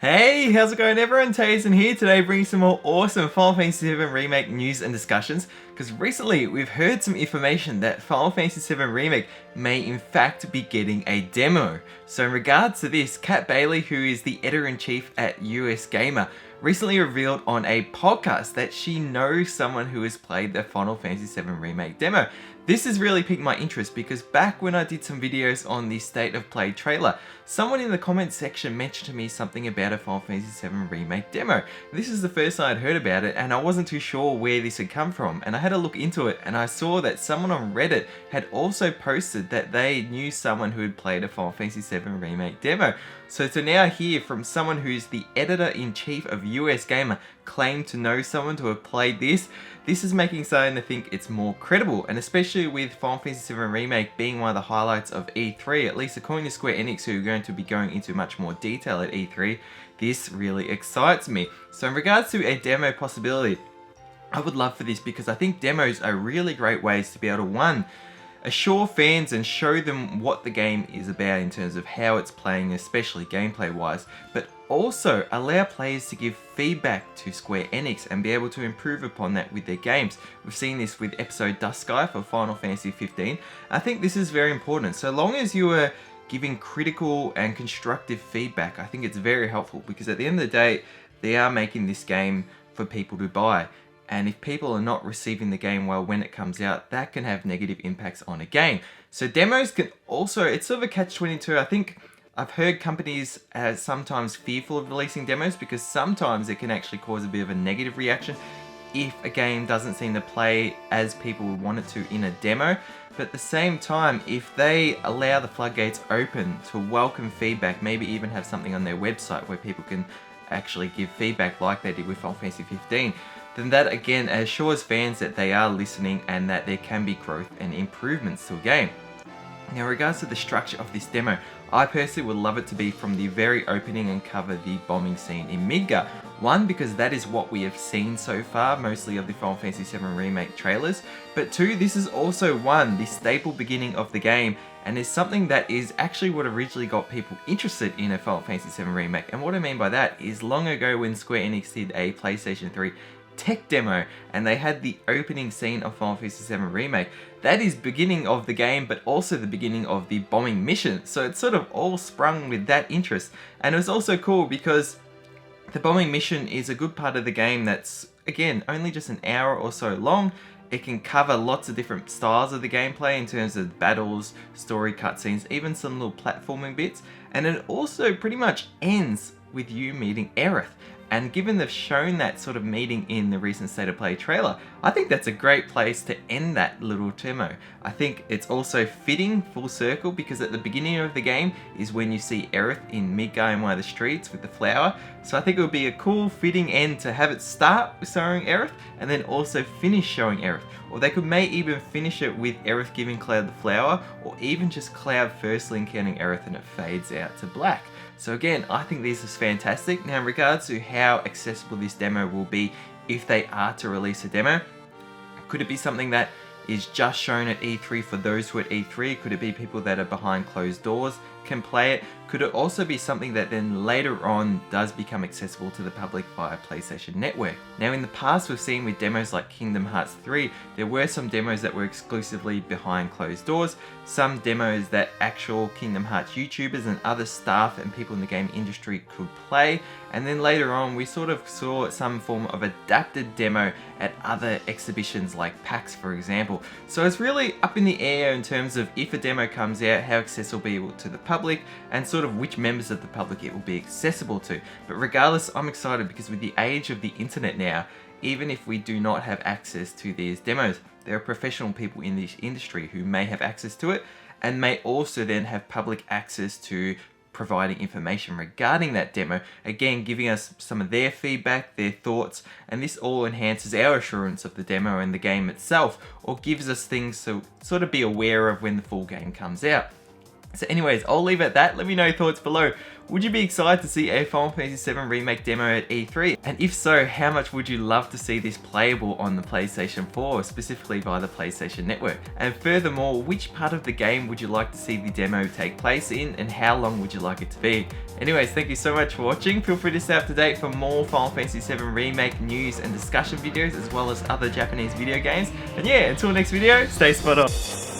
Hey, how's it going everyone? Tazen here today bringing some more awesome Final Fantasy VII Remake news and discussions, because recently we've heard some information that Final Fantasy VII Remake may in fact be getting a demo. So in regards to this, Kat Bailey, who is the editor-in-chief at US Gamer, recently revealed on a podcast that she knows someone who has played the Final Fantasy VII Remake demo. This has really piqued my interest because back when I did some videos on the State of Play trailer, someone in the comments section mentioned to me something about a Final Fantasy VII Remake demo. This is the first I'd heard about it and I wasn't too sure where this had come from, and I had a look into it and I saw that someone on Reddit had also posted that they knew someone who had played a Final Fantasy VII Remake demo. So to now hear from someone who's the editor-in-chief of US Gamer claim to know someone to have played this is making someone to think it's more credible, and especially with Final Fantasy VII Remake being one of the highlights of E3, at least according to Square Enix, who are going to be going into much more detail at E3, this really excites me. So in regards to a demo possibility, I would love for this because I think demos are really great ways to be able to, one, assure fans and show them what the game is about in terms of how it's playing, especially gameplay wise, but also allow players to give feedback to Square Enix and be able to improve upon that with their games. We've seen this with episode Dusksky for Final Fantasy 15. I think this is very important. So long as you are giving critical and constructive feedback, I think it's very helpful, because at the end of the day, they are making this game for people to buy. And if people are not receiving the game well when it comes out, that can have negative impacts on a game. So demos can also, it's sort of a catch-22. I think I've heard companies are sometimes fearful of releasing demos because sometimes it can actually cause a bit of a negative reaction if a game doesn't seem to play as people would want it to in a demo. But at the same time, if they allow the floodgates open to welcome feedback, maybe even have something on their website where people can actually give feedback like they did with Final Fantasy 15, then that again assures fans that they are listening and that there can be growth and improvements to a game. Now in regards to the structure of this demo, I personally would love it to be from the very opening and cover the bombing scene in Midgar. One, because that is what we have seen so far, mostly of the Final Fantasy VII Remake trailers, but two, this is also the staple beginning of the game, and is something that is actually what originally got people interested in a Final Fantasy VII Remake. And what I mean by that is long ago when Square Enix did a PlayStation 3 tech demo and they had the opening scene of Final Fantasy VII Remake, that is beginning of the game but also the beginning of the bombing mission. So it's sort of all sprung with that interest, and it was also cool because the bombing mission is a good part of the game that's, again, only just an hour or so long. It can cover lots of different styles of the gameplay in terms of battles, story cutscenes, even some little platforming bits, and it also pretty much ends with you meeting Aerith. And given they've shown that sort of meeting in the recent State of Play trailer, I think that's a great place to end that little demo. I think it's also fitting full circle because at the beginning of the game is when you see Aerith in Midgar in one of the streets with the flower. So I think it would be a cool fitting end to have it start with showing Aerith and then also finish showing Aerith. Or they could may even finish it with Aerith giving Cloud the flower, or even just Cloud firstly encountering Aerith and it fades out to black. So again, I think this is fantastic. Now in regards to how accessible this demo will be if they are to release a demo, could it be something that is just shown at E3 for those who are at E3? Could it be people that are behind closed doors can play it? Could it also be something that then later on does become accessible to the public via PlayStation Network? Now in the past we've seen with demos like Kingdom Hearts 3, there were some demos that were exclusively behind closed doors, some demos that actual Kingdom Hearts YouTubers and other staff and people in the game industry could play, and then later on we sort of saw some form of adapted demo at other exhibitions like PAX for example. So it's really up in the air in terms of if a demo comes out, how accessible it will be to the public, and sort of which members of the public it will be accessible to. But regardless, I'm excited because with the age of the internet now, even if we do not have access to these demos, there are professional people in this industry who may have access to it and may also then have public access to providing information regarding that demo, again giving us some of their feedback, their thoughts, and this all enhances our assurance of the demo and the game itself, or gives us things to sort of be aware of when the full game comes out. So anyways, I'll leave it at that. Let me know your thoughts below. would you be excited to see a Final Fantasy VII Remake demo at E3? And if so, how much would you love to see this playable on the PlayStation 4, specifically via the PlayStation Network? And furthermore, which part of the game would you like to see the demo take place in, and how long would you like it to be? Anyways, thank you so much for watching. Feel free to stay up to date for more Final Fantasy VII Remake news and discussion videos, as well as other Japanese video games. And yeah, until next video, stay spot on.